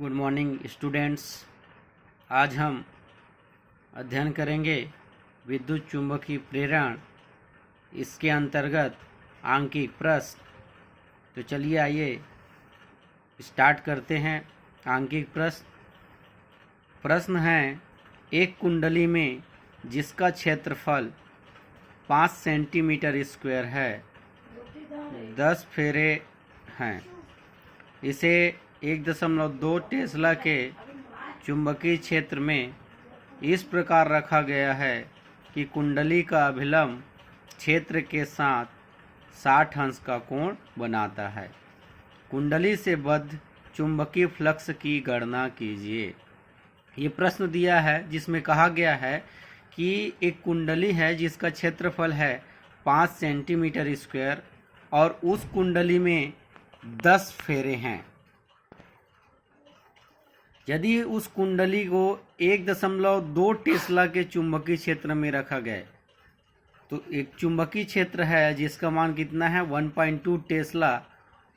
Good morning students. आज हम अध्ययन करेंगे विद्युत चुंबकीय प्रेरण, इसके अंतर्गत आंकिक प्रश्न। तो चलिए आइए स्टार्ट करते हैं। आंकिक प्रश्न है, एक कुंडली में जिसका क्षेत्रफल 5 सेंटीमीटर स्क्वायर है, 10 फेरे हैं, इसे 1.2 टेस्ला के चुंबकीय क्षेत्र में इस प्रकार रखा गया है कि कुंडली का अभिलंब क्षेत्र के साथ 60 अंश का कोण बनाता है। कुंडली से बद्ध चुंबकीय फ्लक्स की गणना कीजिए। ये प्रश्न दिया है जिसमें कहा गया है कि एक कुंडली है जिसका क्षेत्रफल है 5 सेंटीमीटर स्क्वायर और उस कुंडली में 10 फेरे हैं। यदि उस कुंडली को 1.2 टेस्ला के चुंबकीय क्षेत्र में रखा गया, तो एक चुंबकीय क्षेत्र है जिसका मान कितना है 1.2 टेस्ला,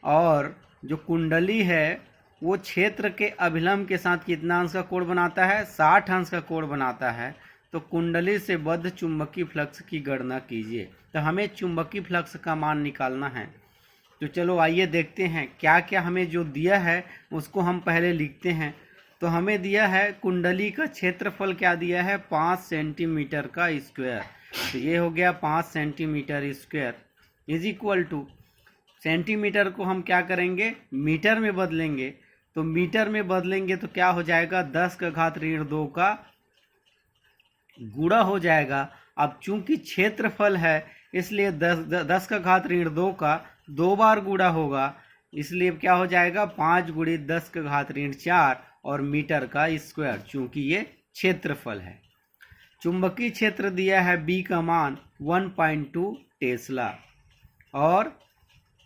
और जो कुंडली है वो क्षेत्र के अभिलंब के साथ कितना अंश का कोण बनाता है, 60 अंश का कोण बनाता है। तो कुंडली से बद्ध चुंबकीय फ्लक्स की गणना कीजिए। तो हमें चुंबकीय फ्लक्स का मान निकालना है। तो चलो आइए देखते हैं क्या क्या हमें जो दिया है उसको हम पहले लिखते हैं। तो हमें दिया है कुंडली का क्षेत्रफल, क्या दिया है 5 सेंटीमीटर का स्क्वायर। तो ये हो गया 5 centimetre square is equal to, centimetre को हम क्या करेंगे मीटर में बदलेंगे। तो मीटर में बदलेंगे तो क्या हो जाएगा 10⁻2 का गुणा हो जाएगा। अब चूंकि क्षेत्रफल है इसलिए 10⁻2 का 2 बार गुणा होगा, इसलिए क्या हो जाएगा 5 × 10⁻4 और मीटर का स्क्वायर, चूंकि ये क्षेत्रफल है। चुंबकीय क्षेत्र दिया है B का मान 1.2 टेस्ला, और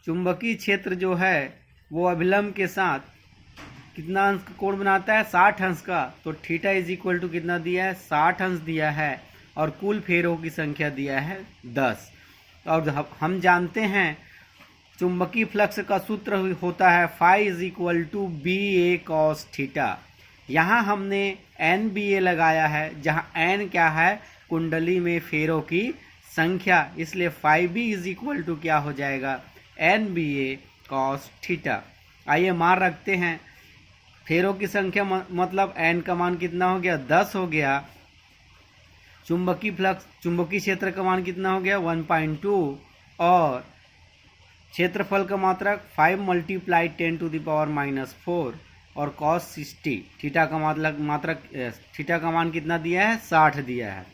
चुंबकीय क्षेत्र जो है वो अभिलंब के साथ कितना अंश का कोण बनाता है 60 अंश का। तो थीटा इज इक्वल टू कितना दिया है 60 अंश दिया है, और कुल फेरों की संख्या दिया है 10। और हम जानते हैं चुंबकीय फ्लक्स का सूत्र होता है phi is equal to BA cos theta. यहाँ हमने NBA लगाया है, जहाँ N क्या है कुंडली में फेरों की संख्या, इसलिए phi B is equal to क्या हो जाएगा NBA cos थीटा। आइए मान रखते हैं, फेरों की संख्या मतलब N का मान कितना हो गया 10 हो गया, चुंबकीय क्षेत्र का मान कितना हो गया 1.2, और क्षेत्रफल का मात्रक 5 × 10⁻⁻4 और cos 60, थीटा का मात्रक थीटा का मान कितना दिया है 60 दिया है।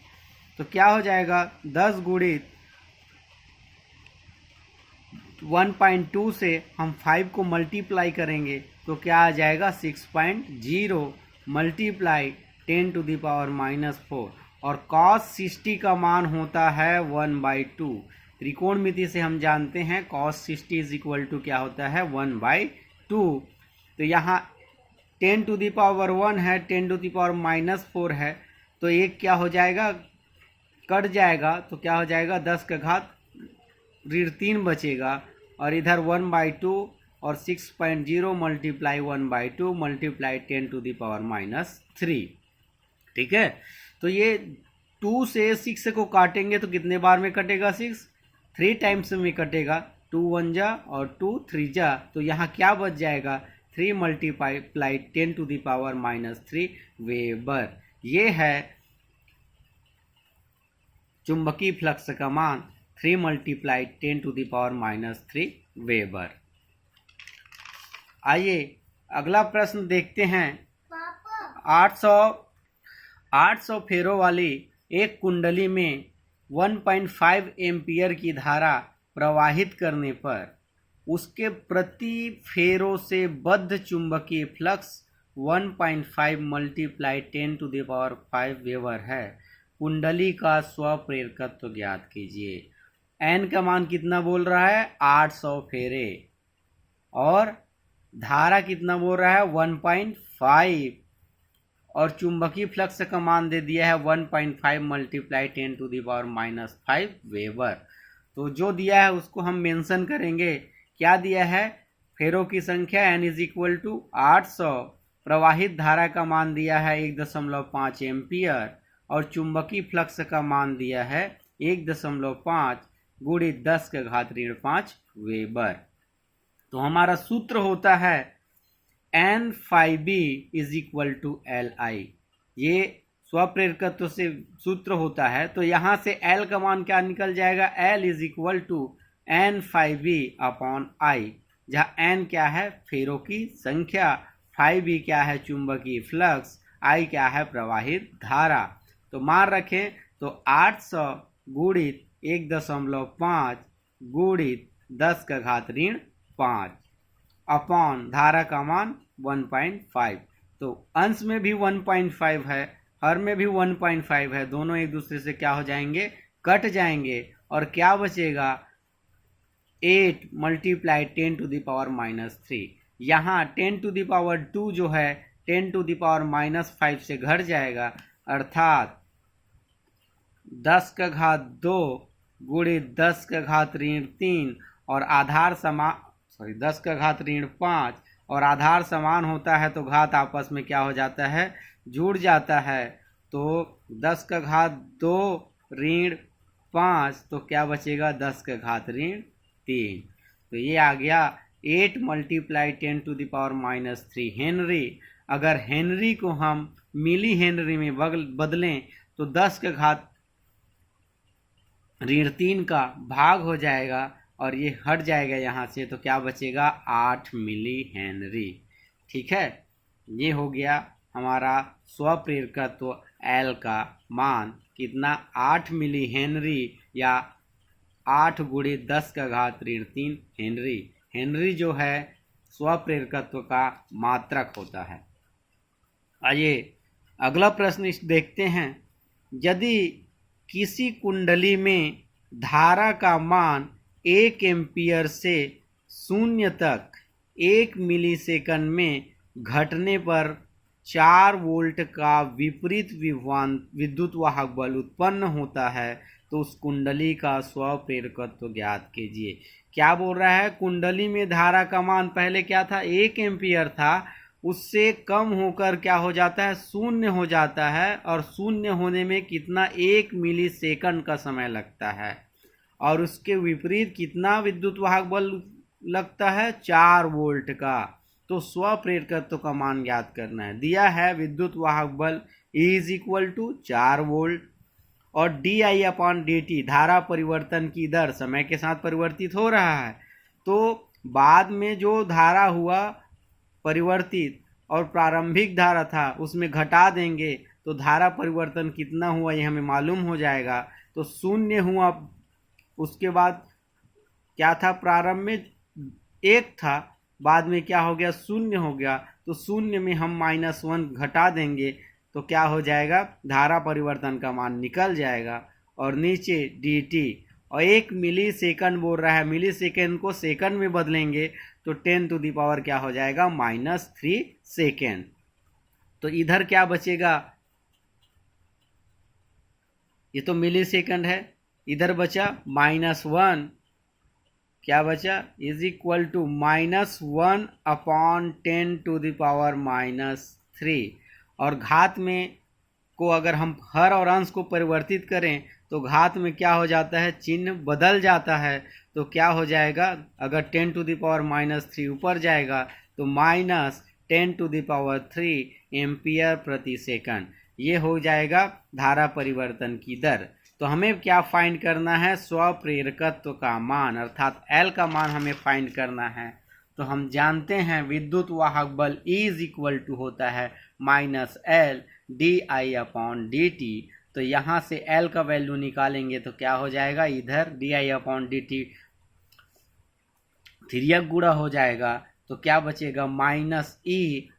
तो क्या हो जाएगा 10 × 1.2 से हम 5 को मल्टीप्लाई करेंगे तो क्या आ जाएगा 6.0 × 10⁻⁻4, और cos 60 का मान होता है 1/2। त्रिकोणमिति से हम जानते हैं cos 60 इज इक्वल टू क्या होता है 1/2। तो यहाँ 10⁻1 है, 10⁻4 है, तो एक क्या हो जाएगा कट जाएगा, तो क्या हो जाएगा 10⁻3 बचेगा, और इधर 1/2 और 6.0 × 1/2 × 10⁻3। ठीक है, तो ये 2 से 6 को काटेंगे तो कितने बार में कटेगा 6, 3 टाइम्स में कटेगा, 2 1 जा और 2 3 जा। तो यहाँ क्या बच जाएगा 3 × 10⁻³ वेबर। ये है चुंबकीय फ्लक्स का मान 3 × 10⁻³ वेबर। आइए अगला प्रश्न देखते हैं। 800 फेरों वाली एक कुंडली में 1.5 एम्पियर की धारा प्रवाहित करने पर उसके प्रति फेरों से बद्ध चुंबकीय फ्लक्स 1.5 × 10⁻5 वेबर है। कुंडली का स्वप्रेरकत्व ज्ञात कीजिए। N का मान कितना बोल रहा है 800 फेरे, और धारा कितना बोल रहा है 1.5, और चुंबकीय फ्लक्स का मान दे दिया है 1.5 × 10⁻5 वेबर। तो जो दिया है उसको हम मेंशन करेंगे। क्या दिया है फेरों की संख्या N इज इक्वल टू 800, प्रवाहित धारा का मान दिया है 1.5 एम्पियर और चुंबकीय फ्लक्स का मान दिया है 1.5 गुणित 10⁻⁵ वेबर। तो हमारा सूत्र होता है N∅B = Li। ये स्वप्रेरकत्व से सूत्र होता है। तो यहाँ से L का मान क्या निकल जाएगा, L = N∅B/I, जहाँ N क्या है फेरों की संख्या, ∅B क्या है चुंबकीय फ्लक्स, I क्या है प्रवाहित धारा। तो मान रखें तो 800 गुणित 1.5 गुणित 10⁻⁵ अपॉन धारा का मान 1.5। तो अंश में भी 1.5 है, हर में भी 1.5 है, दोनों एक दूसरे से क्या हो जाएंगे, कट जाएंगे और क्या बचेगा 8 × 10⁻⁻3। यहाँ 10⁻2 जो है 10⁻⁻5 से घट जाएगा, अर्थात 10⁻2 गुणित 10⁻3 और आधार समान 10⁻5 और आधार समान होता है तो घात आपस में क्या हो जाता है, जुड़ जाता है। तो 10⁻2 ऋण 5 तो क्या बचेगा 10⁻3। तो ये आ गया 8 × 10⁻³ हेनरी। अगर हेनरी को हम मिली हेनरी में बदलें तो 10⁻³ का भाग हो जाएगा और ये हट जाएगा यहाँ से, तो क्या बचेगा 8 मिली हेनरी। ठीक है, ये हो गया हमारा स्वप्रेरकत्व L का मान कितना, 8 मिली हेनरी या 8 × 10⁻³ हेनरी। हेनरी जो है स्वप्रेरकत्व का मात्रक होता है। आइए अगला प्रश्न देखते हैं। यदि किसी कुंडली में धारा का मान 1 एम्पियर से 0 तक 1 मिलीसेकंड में घटने पर 4 वोल्ट का विपरीत विद्युत वाहक बल उत्पन्न होता है, तो उस कुंडली का स्वप्रेरकत्व ज्ञात कीजिए। क्या बोल रहा है, कुंडली में धारा का मान पहले क्या था 1 एम्पियर था, उससे कम होकर क्या हो जाता है 0 हो जाता है, और 0 होने में कितना 1 मिलीसेकंड का समय लगता है, और उसके विपरीत कितना विद्युत वाहक बल लगता है 4 वोल्ट का। तो स्वप्रेरकत्व का मान ज्ञात करना है। दिया है विद्युत वाहक बल E 4 वोल्ट और di/dt धारा परिवर्तन की दर समय के साथ परिवर्तित हो रहा है। तो बाद में जो धारा हुआ परिवर्तित और प्रारंभिक धारा था उसमें घटा देंगे तो धारा परिवर्तन कितना हुआ ये हमें मालूम हो जाएगा। तो 0 हुआ, उसके बाद क्या था, प्रारंभ में 1 था, बाद में क्या हो गया 0 हो गया। तो 0 में हम -1 घटा देंगे तो क्या हो जाएगा, धारा परिवर्तन का मान निकल जाएगा। और नीचे dt, और 1 मिली सेकंड बोल रहा है, मिली सेकंड को सेकंड में बदलेंगे तो 10⁻³ क्या हो जाएगा -3 सेकेंड। तो इधर क्या बचेगा, ये तो मिली सेकंड है, इधर बचा -1, क्या बचा (1/10⁻³ और घात में को अगर हम हर और अंश को परिवर्तित करें तो घात में क्या हो जाता है, चिन्ह बदल जाता है। तो क्या हो जाएगा, अगर 10⁻³ ऊपर जाएगा तो -10⁻³ एम्पियर प्रति सेकंड, ये हो जाएगा धारा परिवर्तन की दर। तो हमें क्या फाइंड करना है, स्वप्रेरकत्व का मान, अर्थात L का मान हमें फाइंड करना है। तो हम जानते हैं विद्युत वाहक बल E होता है -L di/dt। तो यहाँ से L का वैल्यू निकालेंगे तो क्या हो जाएगा, इधर di/dt 3 गुणा हो जाएगा तो क्या बचेगा -E/di/dt।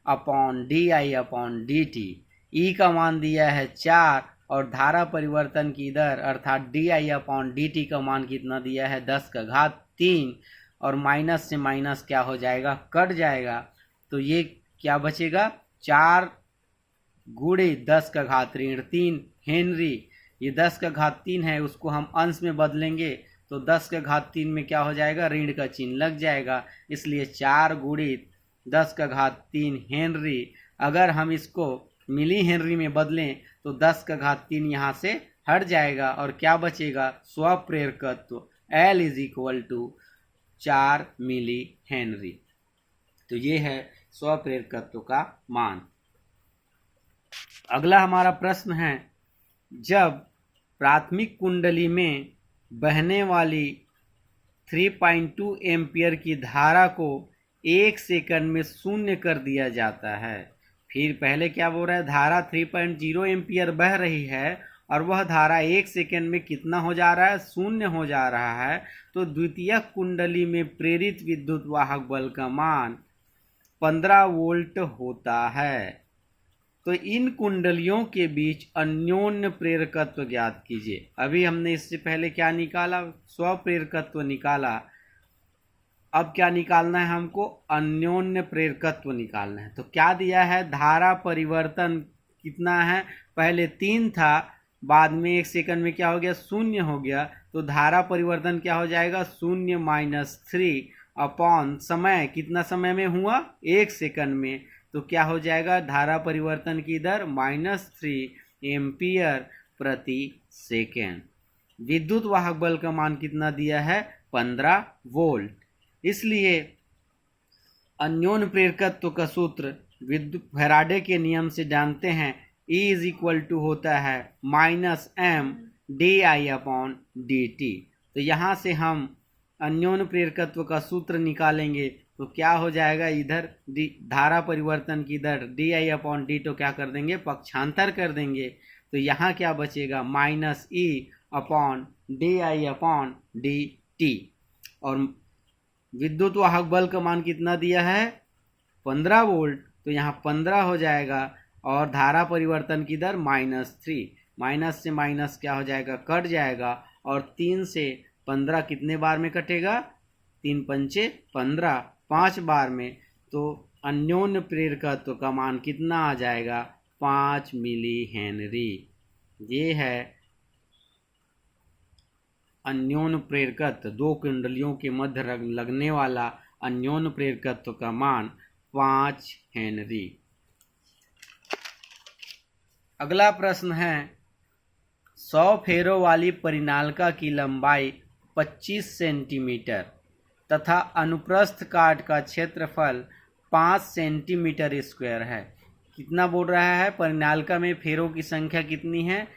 E का मान दिया है 4 और धारा परिवर्तन की दर अर्थात di/dt का मान कितना दिया है 10⁻³ और माइनस से माइनस क्या हो जाएगा, कट जाएगा। तो ये क्या बचेगा 4 × 10⁻³ हेनरी। ये 10⁻³ है, उसको हम अंश में बदलेंगे तो 10⁻³ में क्या हो जाएगा, ऋण का चिन्ह लग जाएगा, इसलिए 4 × 10⁻³ हेनरी अगर हम इसको मिली हेनरी में बदलें तो 10 का घात 3 यहाँ से हट जाएगा और क्या बचेगा, स्वप्रेरकत्व L is equal to 4 millihenry. तो ये है स्वप्रेरकत्व का मान। अगला हमारा प्रश्न है, जब प्राथमिक कुंडली में बहने वाली 3.2 एम्पियर की धारा को 1 सेकंड में शून्य कर दिया जाता है। फिर पहले क्या बोल रहा है, धारा 3.0 एम्पियर बह रही है और वह धारा 1 सेकंड में कितना हो जा रहा है, शून्य हो जा रहा है। तो द्वितीयक कुंडली में प्रेरित विद्युत वाहक बल का मान 15 वोल्ट होता है। तो इन कुंडलियों के बीच अन्योन्य प्रेरकत्व ज्ञात कीजिए। अभी हमने इससे पहले क्या निकाला, स्वप्रेरकत्व निकाला। अब क्या निकालना है हमको, अन्योन्य प्रेरकत्व निकालना है। तो क्या दिया है, धारा परिवर्तन कितना है, पहले 3 था, बाद में 1 सेकंड में क्या हो गया, शून्य हो गया। तो धारा परिवर्तन क्या हो जाएगा, 0 - 3 अपॉन समय, कितना समय में हुआ, 1 सेकंड में। तो क्या हो जाएगा, धारा परिवर्तन की दर -3 एम्पियर प्रति सेकेंड। विद्युत वाहक बल का मान कितना दिया है, 15 वोल्ट। इसलिए अन्योन्य प्रेरकत्व का सूत्र विद्युत फैराडे के नियम से जानते हैं, E इज इक्वल टू होता है -mdI/dt। तो यहाँ से हम अन्योन्य प्रेरकत्व का सूत्र निकालेंगे तो क्या हो जाएगा, इधर धारा परिवर्तन की दर dI/d, तो क्या कर देंगे, पक्षांतर कर देंगे। तो यहाँ क्या बचेगा, -E/dI/dt। और विद्युत वाहक बल का मान कितना दिया है, 15 वोल्ट। तो यहाँ 15 हो जाएगा और धारा परिवर्तन की दर -3, माइनस से माइनस क्या हो जाएगा, कट जाएगा। और 3 से 15 कितने बार में कटेगा, 3 पंचे 15, 5 बार में। तो अन्योन्य प्रेरकत्व का मान कितना आ जाएगा, 5 मिली हेनरी। ये है अन्योन्य प्रेरकत्व, 2 कुंडलियों के मध्य लगने वाला अन्योन्य प्रेरकत्व का मान 5 हेनरी। अगला प्रश्न है, 100 फेरों वाली परिनालिका की लंबाई 25 सेंटीमीटर तथा अनुप्रस्थ काट का क्षेत्रफल 5 सेंटीमीटर स्क्वायर है। कितना बोल रहा है, परिनालिका में फेरों की संख्या कितनी है,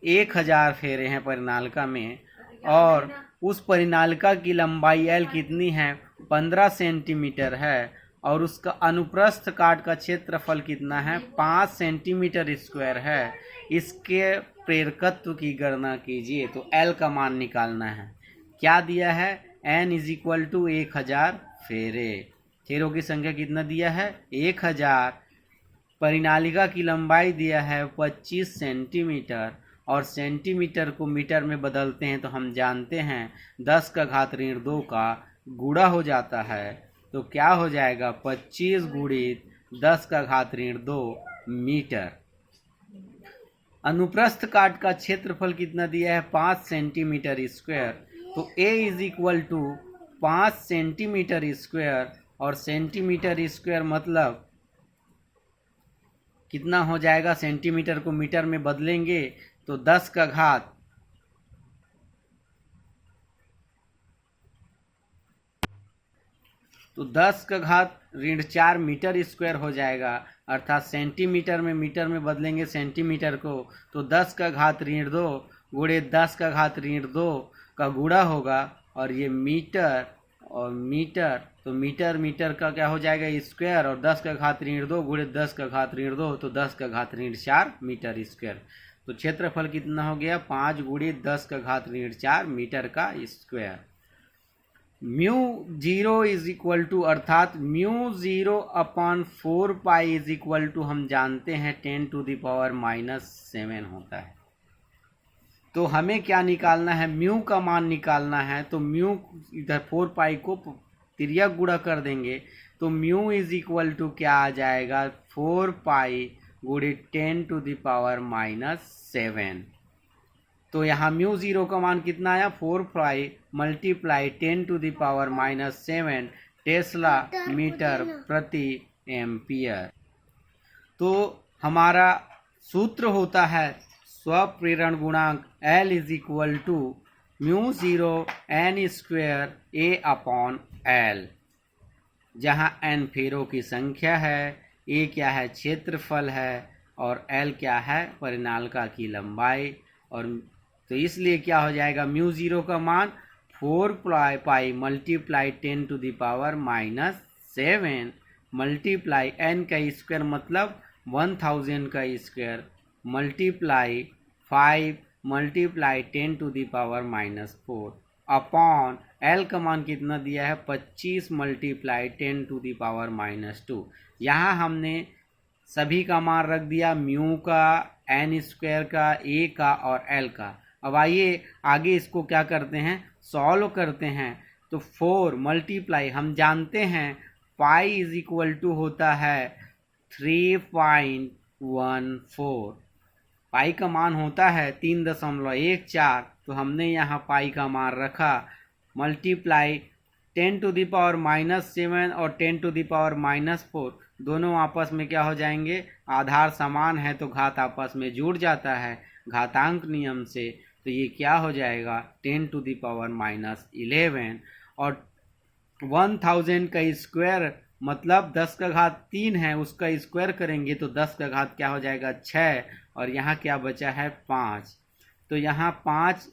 1000 फेरे हैं परिनालिका में, और उस परिनालिका की लंबाई L कितनी है, 15 सेंटीमीटर है, और उसका अनुप्रस्थ काट का क्षेत्रफल कितना है, 5 सेंटीमीटर स्क्वायर है। इसके प्रेरकत्व की गणना कीजिए। तो L का मान निकालना है। क्या दिया है, N इज इक्वल टू 1000 फेरे। फेरों की संख्या कितना दिया है, 1000। परिनालिका की लंबाई दिया है 25 सेंटीमीटर, और सेंटीमीटर को मीटर में बदलते हैं तो हम जानते हैं 10 का घात ऋण 2 का गुणा हो जाता है। तो क्या हो जाएगा, 25 गुणित 10 का घात ऋण 2 मीटर। अनुप्रस्थ काट का क्षेत्रफल कितना दिया है, 5 सेंटीमीटर स्क्वायर। तो A is equal to 5 centimetre square, और सेंटीमीटर स्क्वायर मतलब कितना हो जाएगा, सेंटीमीटर को मीटर में बदलेंगे तो 10 का घात ऋण 4 मीटर स्क्वायर हो जाएगा। अर्थात सेंटीमीटर में मीटर में बदलेंगे सेंटीमीटर को, तो 10 का घात ऋण 2 गुणे 10 का घात ऋण 2 का गुणा होगा, और ये मीटर और मीटर, तो मीटर मीटर का क्या हो जाएगा, स्क्वायर, और 10 का घात ऋण 2 गुणे 10 का घात ऋण 2, तो 10 का घात ऋण 4 मीटर स्क्वायर। तो क्षेत्रफल कितना हो गया, 5 गुणे 10 का घात ऋण 4 मीटर का square. Mu 0 is equal to, अर्थात mu 0 upon 4 pi is equal to हम जानते हैं 10⁻⁻7 होता है। तो हमें क्या निकालना है, म्यू का मान निकालना है। तो म्यू इधर 4 पाई को तिर्यक गुणा कर देंगे, तो म्यू इज इक्वल टू क्या आ जाएगा, 4 पाई गुणे 10⁻⁷। तो यहाँ म्यू 0 का मान कितना आया, 4 पाई मल्टीप्लाई 10⁻⁷ टेस्ला मीटर प्रति एम्पियर। तो हमारा सूत्र होता है स्वप्रेरण गुणांक L is equal to mu zero N square A upon L, जहाँ n फेरों की संख्या है, a क्या है क्षेत्रफल है, और l क्या है परिनालिका की लंबाई। और तो इसलिए क्या हो जाएगा, म्यू ज़ीरो का मान 4 पाई मल्टीप्लाई 10⁻⁻7 मल्टीप्लाई n का स्क्वायर मतलब 1000 का square multiply 5 multiply 10⁻⁻4 upon l का मान कितना दिया है 25 मल्टीप्लाई 10⁻⁻2। यहाँ हमने सभी का मान रख दिया, म्यू का, n स्क्वायर का, a का और l का। अब आइए आगे इसको क्या करते हैं, सॉल्व करते हैं। तो 4 मल्टीप्लाई, हम जानते हैं पाई इज इक्वल टू होता है 3.14, पाई का मान होता है 3.14, तो हमने यहाँ पाई का मान रखा, मल्टीप्लाई 10⁻⁻7 और 10⁻⁻4 दोनों आपस में क्या हो जाएंगे, आधार समान है तो घात आपस में जुड़ जाता है घातांक नियम से। तो ये क्या हो जाएगा 10⁻11, और 1000 का स्क्वायर मतलब 10 का घात 3 है, उसका स्क्वायर करेंगे तो 10 का घात क्या हो जाएगा 6, और यहाँ क्या बचा है 5। तो यहाँ 5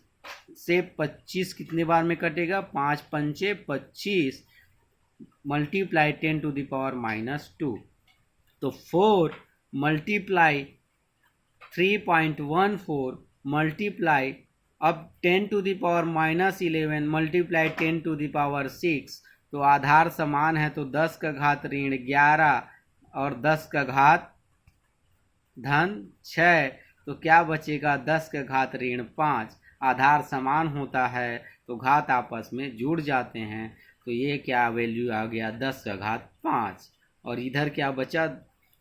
से 25 कितने बार में कटेगा, 5 पंचे 25 मल्टीप्लाई 10⁻⁻2। तो 4 मल्टीप्लाई 3.14 मल्टीप्लाई अब 10⁻11 मल्टीप्लाई 10⁻6, तो आधार समान है तो 10 का घात ऋण 11 और 10 का घात धन 6, तो क्या बचेगा 10 का घात ऋण 5। आधार समान होता है तो घात आपस में जुड़ जाते हैं, तो ये क्या वैल्यू आ गया 10 का घात 5। और इधर क्या बचा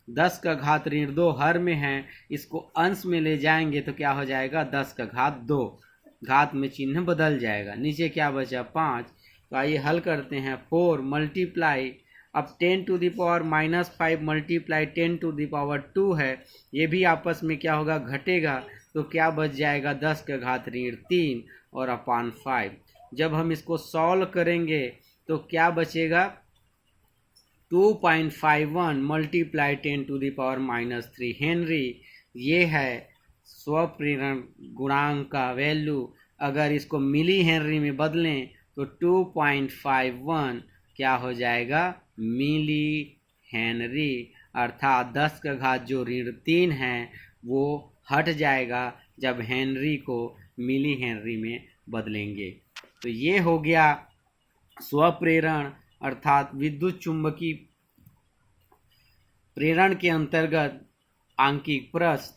10 का घात ऋण 2 हर में है, इसको अंश में ले जाएंगे तो क्या हो जाएगा 10 का घात 2, घात में चिन्ह बदल जाएगा। नीचे क्या बचा 5, तो आइए हल करते हैं। 4 मल्टीप्लाई अब 10⁻⁻5 मल्टीप्लाई 10⁻2 है, ये भी आपस में क्या होगा घटेगा, तो क्या बच जाएगा 10 का घात ऋण 3 और अपॉन 5। जब हम इसको सॉल्व करेंगे तो क्या बचेगा 2.51 मल्टीप्लाई 10⁻³ हेनरी, ये है स्वप्रेरण गुणांक का वैल्यू। अगर इसको मिली हेनरी में बदलें तो 2.51 क्या हो जाएगा मिली हेनरी, अर्थात 10 का घात जो ऋण 3 है वो हट जाएगा जब हेनरी को मिली हेनरी में बदलेंगे। तो ये हो गया स्वप्रेरण अर्थात विद्युत चुंबकीय प्रेरण के अंतर्गत आंकिक प्रश्न।